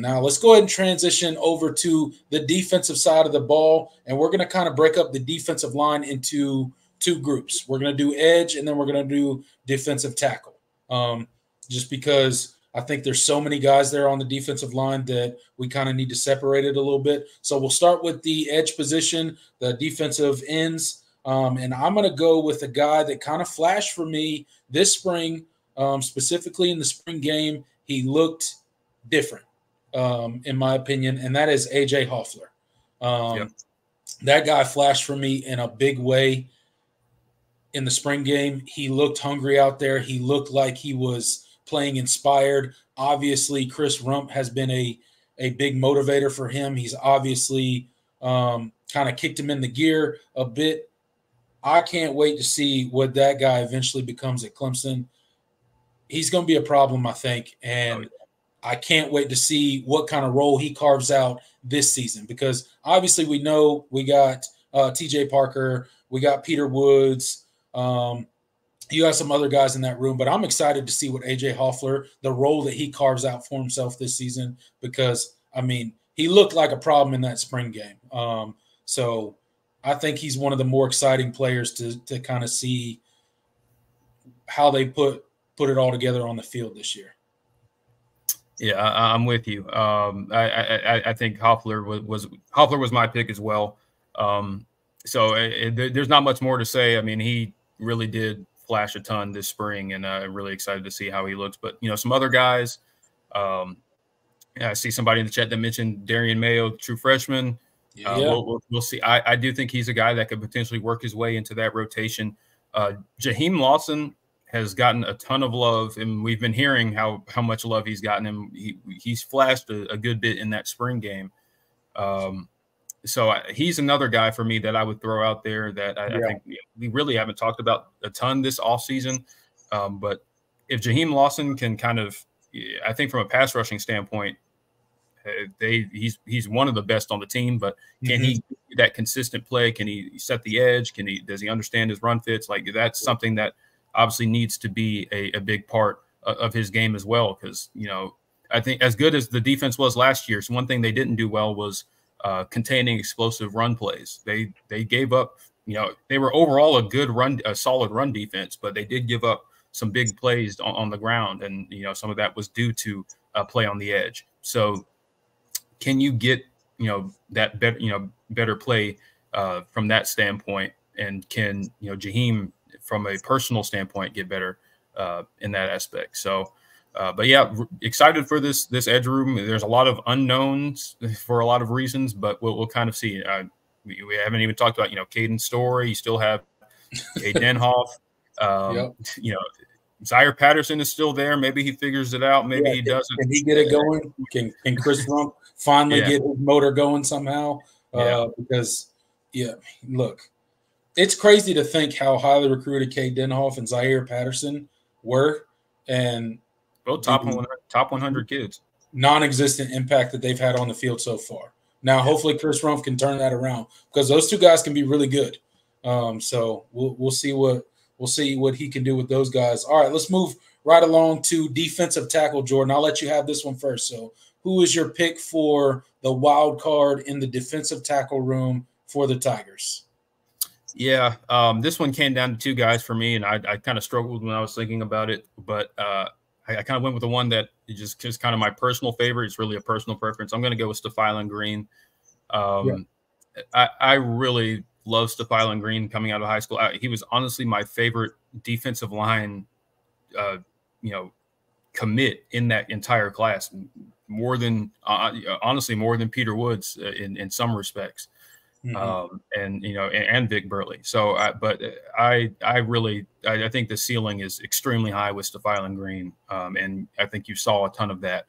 Now let's go ahead and transition over to the defensive side of the ball, and we're going to kind of break up the defensive line into two groups. We're going to do edge, and then we're going to do defensive tackle. Just because I think there's so many guys there on the defensive line that we kind of need to separate it a little bit. So we'll start with the edge position, the defensive ends, and I'm going to go with a guy that kind of flashed for me this spring, specifically in the spring game. He looked different, in my opinion, and that is A.J. Hoffler. That guy flashed for me in a big way in the spring game. He looked hungry out there. He looked like he was playing inspired. Obviously, Chris Rump has been a big motivator for him. He's obviously kind of kicked him in the gear a bit. I can't wait to see what that guy eventually becomes at Clemson. He's going to be a problem, I think, and I can't wait to see what kind of role he carves out this season, because obviously we know we got TJ Parker, we got Peter Woods, you got some other guys in that room, but I'm excited to see what A.J. Hoffler, the role that he carves out for himself this season, because, I mean, he looked like a problem in that spring game. So I think he's one of the more exciting players to kind of see how they put it all together on the field this year. Yeah, I'm with you. I think Hoffler was my pick as well. So there's not much more to say. I mean, he really did flash a ton this spring, and I'm really excited to see how he looks. But, you know, some other guys, I see somebody in the chat that mentioned Darian Mayo, true freshman. We'll see. I do think he's a guy that could potentially work his way into that rotation. Jaheim Lawson has gotten a ton of love, and we've been hearing how much love he's gotten him. He's flashed a good bit in that spring game. So he's another guy for me that I would throw out there that I think we really haven't talked about a ton this offseason. But if Jaheim Lawson can kind of, I think from a pass rushing standpoint, he's one of the best on the team, but can he do that consistent play? Can he set the edge? Does he understand his run fits? Like, that's something that obviously needs to be a big part of his game as well. Because, you know, I think as good as the defense was last year, so one thing they didn't do well was containing explosive run plays. They gave up, you know, they were overall a solid run defense, but they did give up some big plays on the ground. And, you know, some of that was due to play on the edge. So can you get, you know, that better play from that standpoint? And can, you know, Jaheim from a personal standpoint get better in that aspect? So, but yeah, excited for this edge room. There's a lot of unknowns for a lot of reasons, but we'll kind of see. We haven't even talked about, you know, Caden Story. You still have Kay Denhoff. You know, Zaire Patterson is still there. Maybe he figures it out. Maybe he doesn't. Can he get it going? Can Chris Rump finally get his motor going somehow? Because, look, it's crazy to think how highly recruited Kay Denhoff and Zaire Patterson were, and both top 100 kids. Non-existent impact that they've had on the field so far. Now, hopefully, Chris Rump can turn that around, because those two guys can be really good. So we'll see what he can do with those guys. All right, let's move right along to defensive tackle, Jordan. I'll let you have this one first. So, who is your pick for the wild card in the defensive tackle room for the Tigers? Yeah, this one came down to two guys for me, and I kind of struggled when I was thinking about it, but I kind of went with the one that is just kind of my personal favorite. It's really a personal preference. I'm going to go with Stephylan Green. I really love Stephylan Green coming out of high school. He was honestly my favorite defensive line, commit in that entire class, more than Peter Woods in some respects. And Vic Burley. So, I think the ceiling is extremely high with Stephylan Green. And I think you saw a ton of that.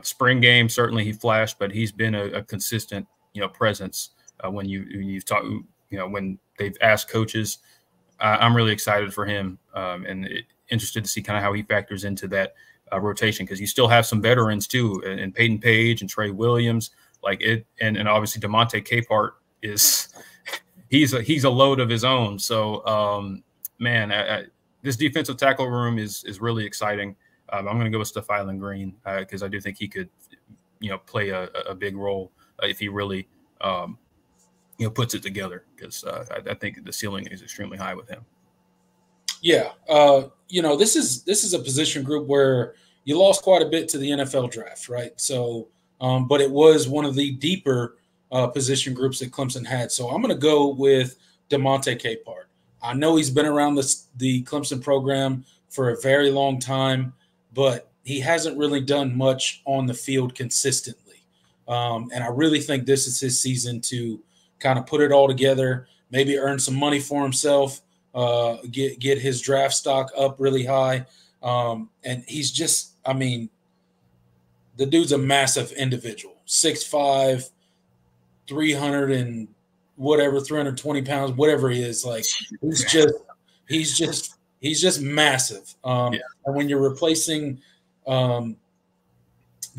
Spring game, certainly he flashed, but he's been a consistent, presence when you've talked, when they've asked coaches. I'm really excited for him and interested to see kind of how he factors into that rotation, because you still have some veterans too, and Peyton Page and Trey Williams. And obviously DeMonte Capehart he's a load of his own. So, this defensive tackle room is really exciting. I'm going to go with Stephylon Green because I do think he could, play a big role if he really, puts it together. Because I think the ceiling is extremely high with him. Yeah, this is a position group where you lost quite a bit to the NFL draft, right? So, but it was one of the deeper position groups that Clemson had. So I'm going to go with DeMonte Capehart. I know he's been around the Clemson program for a very long time, but he hasn't really done much on the field consistently. And I really think this is his season to kind of put it all together, maybe earn some money for himself, get his draft stock up really high. And he's just, the dude's a massive individual, 6'5", 300 and whatever, 320 pounds, whatever he is. Like he's just massive. And when you're replacing the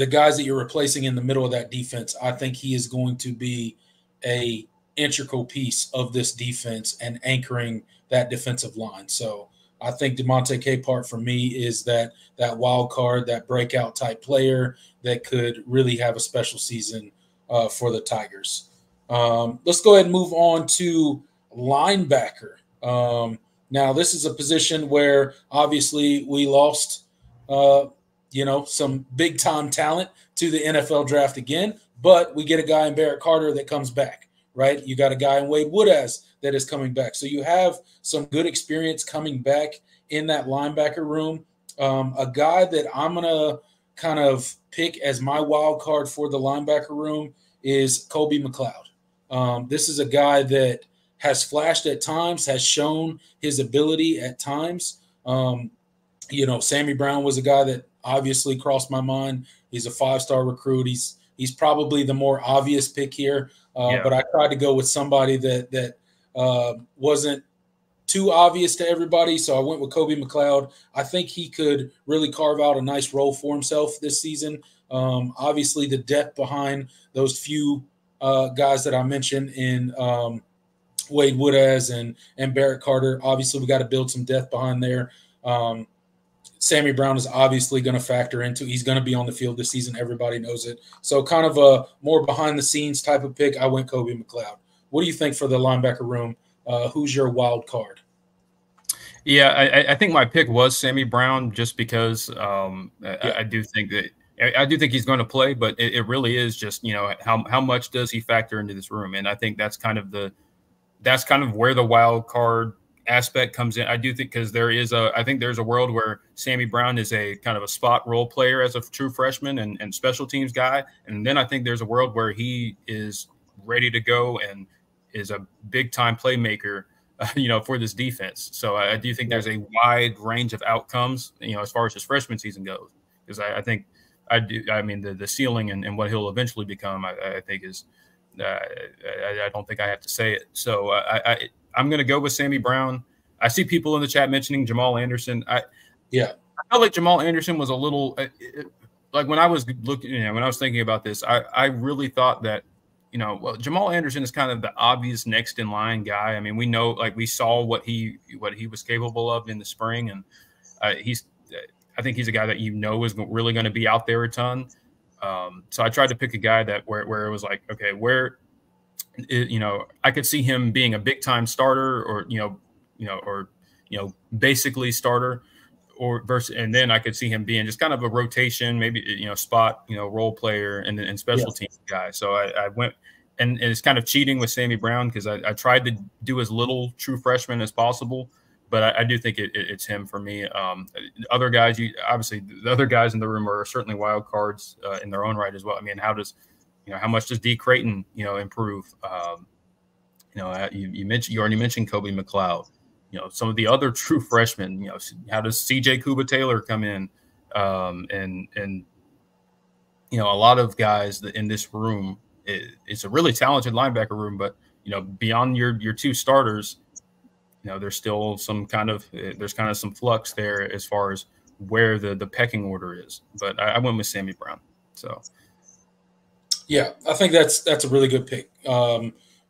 guys that you're replacing in the middle of that defense, I think he is going to be a integral piece of this defense and anchoring that defensive line. So I think DeMonte Capehart for me is that wild card, that breakout type player that could really have a special season for the Tigers. Let's go ahead and move on to linebacker. Now, this is a position where obviously we lost, some big time talent to the NFL draft again, but we get a guy in Barrett Carter that comes back, right? You got a guy in Wade Woodaz that is coming back. So you have some good experience coming back in that linebacker room. A guy that I'm going to kind of pick as my wild card for the linebacker room is Colby McLeod. This is a guy that has flashed at times, has shown his ability at times. Sammy Brown was a guy that obviously crossed my mind. He's a 5-star recruit. He's probably the more obvious pick here, but I tried to go with somebody that wasn't too obvious to everybody, so I went with Colby McLeod. I think he could really carve out a nice role for himself this season. Obviously, the depth behind those few guys that I mentioned in Wade Woodaz and Barrett Carter, obviously we got to build some depth behind there. Sammy Brown is obviously going to factor into. He's going to be on the field this season. Everybody knows it. So kind of a more behind-the-scenes type of pick. I went Colby McLeod. What do you think for the linebacker room? Who's your wild card? Yeah, I think my pick was Sammy Brown just because I do think he's going to play, but it really is just how much does he factor into this room, and I think that's kind of where the wild card aspect comes in. I do think because I think there's a world where Sammy Brown is a kind of a spot role player as a true freshman and special teams guy, and then I think there's a world where he is ready to go and is a big time playmaker. For this defense. So I do think there's a wide range of outcomes, as far as his freshman season goes, because I think the ceiling and what he'll eventually become, I think is, I don't think I have to say it. So I'm going to go with Sammy Brown. I see people in the chat mentioning Jamal Anderson. I felt like Jamal Anderson was a little like when I was looking, when I was thinking about this, I really thought that, Jamal Anderson is kind of the obvious next in line guy. I mean, we know, like we saw what he was capable of in the spring, and I think he's a guy that is really going to be out there a ton. So I tried to pick a guy that where it was like, okay, I could see him being a big time starter, or basically starter, and then I could see him being just kind of a rotation, maybe spot role player and special teams guy. So I went, and it's kind of cheating with Sammy Brown because I tried to do as little true freshman as possible, but I do think it's him for me. Other guys, obviously the other guys in the room are certainly wild cards in their own right as well. I mean, how much does D Creighton improve? You already mentioned Colby McLeod. Some of the other true freshmen, how does CJ Kuba Taylor come in? And a lot of guys that in this room, it's a really talented linebacker room, but, beyond your two starters, there's still some kind of some flux there as far as where the pecking order is. But I went with Sammy Brown. So. Yeah, I think that's a really good pick.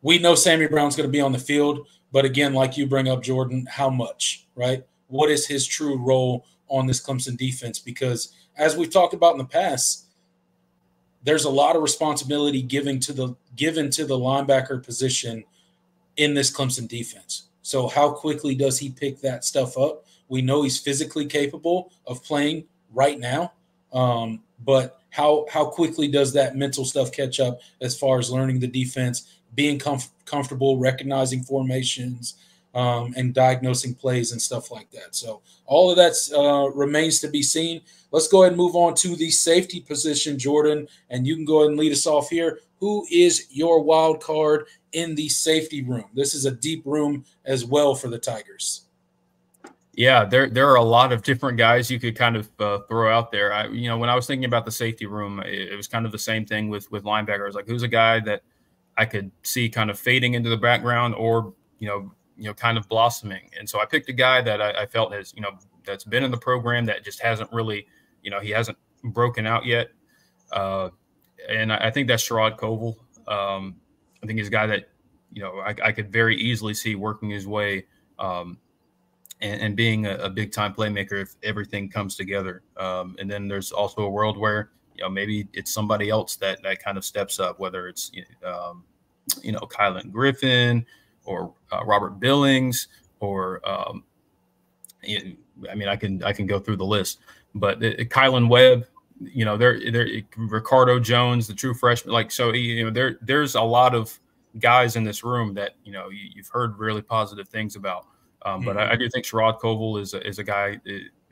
We know Sammy Brown's going to be on the field, but again, like you bring up, Jordan, how much, right? What is his true role on this Clemson defense because, as we've talked about in the past, there's a lot of responsibility given to the linebacker position in this Clemson defense. So how quickly does he pick that stuff up? We know he's physically capable of playing right now, but how quickly does that mental stuff catch up as far as learning the defense, being comfortable, recognizing formations, and diagnosing plays and stuff like that. So all of that remains to be seen. Let's go ahead and move on to the safety position, Jordan, and you can go ahead and lead us off here. Who is your wild card in the safety room? This is a deep room as well for the Tigers. Yeah, there are a lot of different guys you could kind of throw out there. When I was thinking about the safety room, it was kind of the same thing with linebackers. Like, who's a guy that I could see kind of fading into the background or kind of blossoming. And so I picked a guy that I felt has that's been in the program that just hasn't really he hasn't broken out yet. And I think that's Sherrod Covell. I think he's a guy that, I could very easily see working his way and being a big-time playmaker if everything comes together. And then there's also a world where, maybe it's somebody else that kind of steps up, whether it's, Kylan Griffin or Robert Billings or, I can go through the list. But Kylan Webb, they're Ricardo Jones, the true freshman. There's a lot of guys in this room that you've heard really positive things about. But I do think Sherrod Covell is a guy.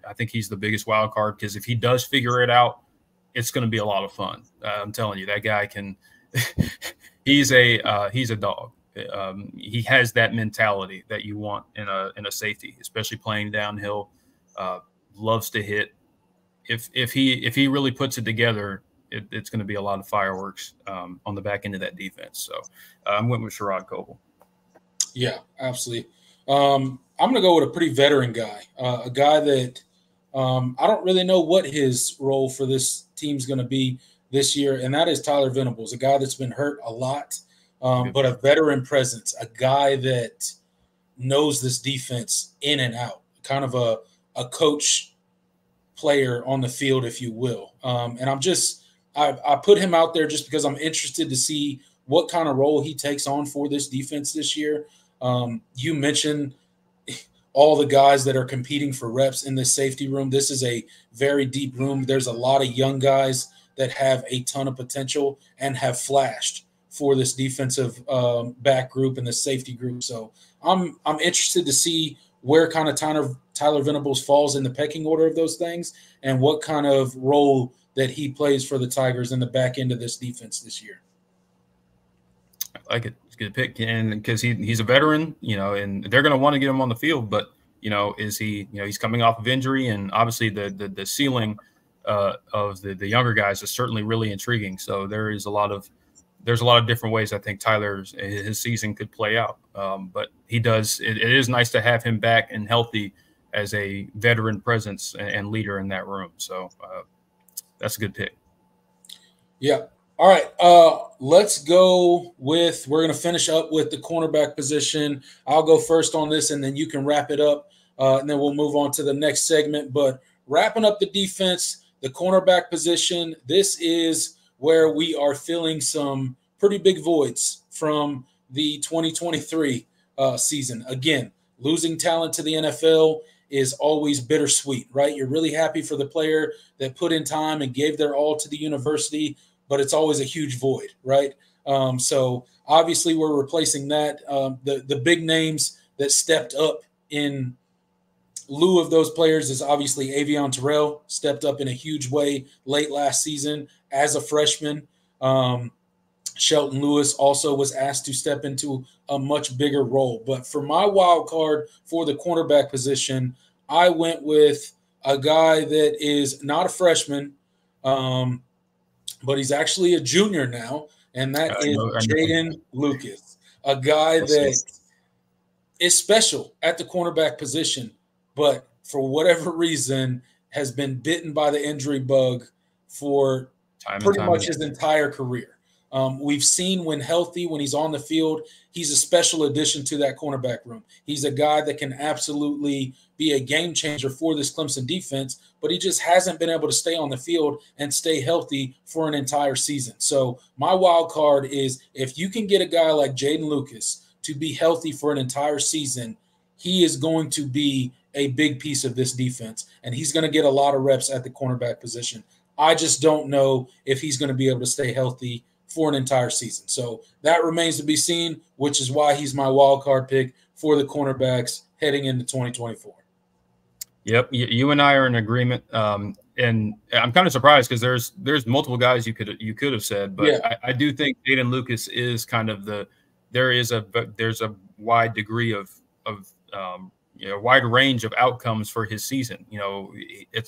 I think he's the biggest wild card because if he does figure it out, it's going to be a lot of fun. I'm telling you, that guy can. He's a dog. He has that mentality that you want in a safety, especially playing downhill. Loves to hit. If he really puts it together, it's going to be a lot of fireworks on the back end of that defense. So I'm went with Sherrod Covell. Yeah, absolutely. I'm going to go with a pretty veteran guy, a guy that I don't really know what his role for this team's going to be this year, and that is Tyler Venables, a guy that's been hurt a lot, but a veteran presence, a guy that knows this defense in and out, kind of a coach player on the field, if you will. And I put him out there just because I'm interested to see what kind of role he takes on for this defense this year. You mentioned all the guys that are competing for reps in this safety room. This is a very deep room. There's a lot of young guys that have a ton of potential and have flashed for this defensive back group and the safety group. So I'm interested to see where kind of Tyler Venables falls in the pecking order of those things and what kind of role that he plays for the Tigers in the back end of this defense this year. I like it. It's a good pick. And because he's a veteran, and they're going to want to get him on the field, but, is he, he's coming off of injury, and obviously the ceiling of the younger guys is certainly really intriguing. So there's a lot of different ways I think his season could play out. But it is nice to have him back and healthy as a veteran presence and leader in that room. So that's a good pick. Yeah. All right. Let's go with, we're going to finish up with the cornerback position. I'll go first on this, and then you can wrap it up, and then we'll move on to the next segment. But wrapping up the defense, the cornerback position, this is where we are filling some pretty big voids from the 2023 season. Again, losing talent to the NFL is always bittersweet, right? You're really happy for the player that put in time and gave their all to the university, but it's always a huge void, right? So obviously we're replacing that. The big names that stepped up in lieu of those players is obviously Avion Terrell, stepped up in a huge way late last season as a freshman. Shelton Lewis also was asked to step into a much bigger role. But for my wild card for the cornerback position, I went with a guy that is not a freshman, but he's actually a junior now, and that is Jaden Lucas, a guy that is special at the cornerback position, but for whatever reason has been bitten by the injury bug for pretty much his entire career. We've seen when healthy, when he's on the field, he's a special addition to that cornerback room. He's a guy that can absolutely be a game changer for this Clemson defense, but he just hasn't been able to stay on the field and stay healthy for an entire season. So my wild card is if you can get a guy like Jaden Lucas to be healthy for an entire season, he is going to be a big piece of this defense, and he's going to get a lot of reps at the cornerback position. I just don't know if he's going to be able to stay healthy for an entire season. So that remains to be seen, which is why he's my wild card pick for the cornerbacks heading into 2024. Yep, you and I are in agreement, and I'm kind of surprised because there's multiple guys you could have said, but yeah. I do think Jaden Lucas is kind of there's a wide degree of wide range of outcomes for his season.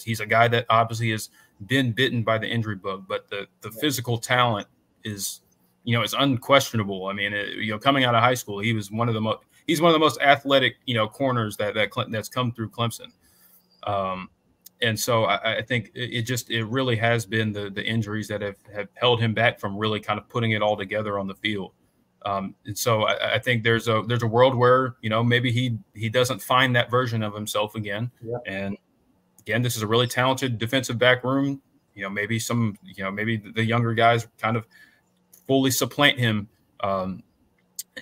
He's a guy that obviously has been bitten by the injury bug, but the physical talent is unquestionable. I mean, coming out of high school, he's one of the most athletic, corners that's come through Clemson. And so I think it really has been the injuries that have held him back from really kind of putting it all together on the field. And so I think there's a world where, maybe he doesn't find that version of himself again. Yeah. And again, this is a really talented defensive back room. Maybe maybe the younger guys kind of fully supplant him. And,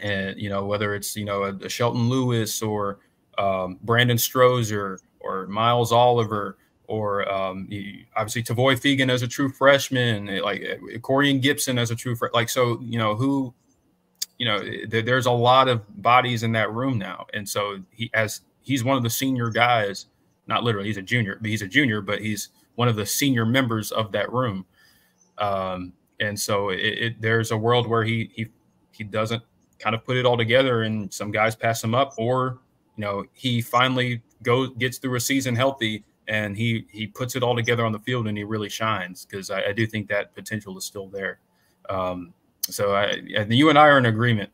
whether it's, a Shelton Lewis or Brandon Strozer or Miles Oliver or obviously Tavoy Fegan as a true freshman, like Corian Gibson as a true freshman. Like, so, there's a lot of bodies in that room now. And so he's one of the senior guys, not literally, he's a junior, but he's one of the senior members of that room. And so there's a world where he doesn't kind of put it all together and some guys pass him up, or, he finally gets through a season healthy and he puts it all together on the field and he really shines, because I do think that potential is still there. So you and I are in agreement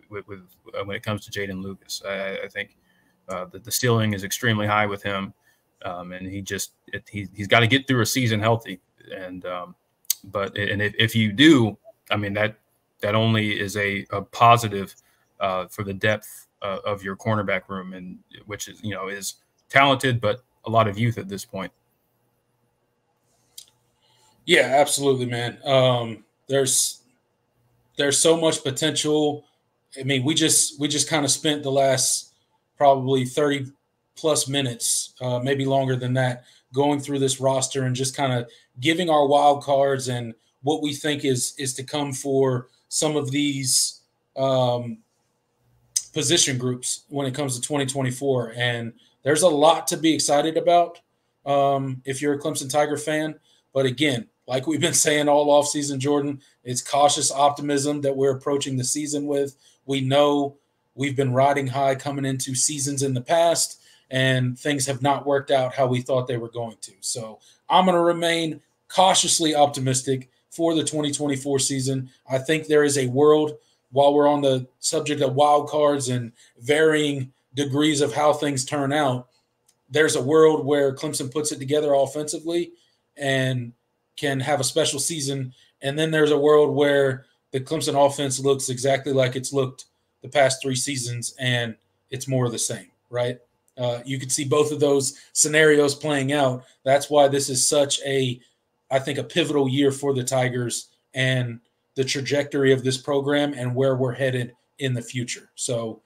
with when it comes to Jaden Lucas. I think that the ceiling is extremely high with him, and he's got to get through a season healthy. And if you do, I mean that only is a positive for the depth of your cornerback room, and which is talented but a lot of youth at this point. Yeah, absolutely, man. There's so much potential. I mean, we just kind of spent the last probably 30 plus minutes, maybe longer than that, going through this roster and just kind of giving our wild cards and what we think is to come for some of these position groups when it comes to 2024. And there's a lot to be excited about if you're a Clemson Tiger fan. But again, like we've been saying all offseason, Jordan, it's cautious optimism that we're approaching the season with. We know we've been riding high coming into seasons in the past, and things have not worked out how we thought they were going to. So I'm going to remain cautiously optimistic for the 2024 season. I think there is a world, while we're on the subject of wild cards and varying degrees of how things turn out, there's a world where Clemson puts it together offensively and can have a special season. And then there's a world where the Clemson offense looks exactly like it's looked the past 3 seasons, and it's more of the same, right? You could see both of those scenarios playing out. That's why this is such I think, a pivotal year for the Tigers and the trajectory of this program and where we're headed in the future. So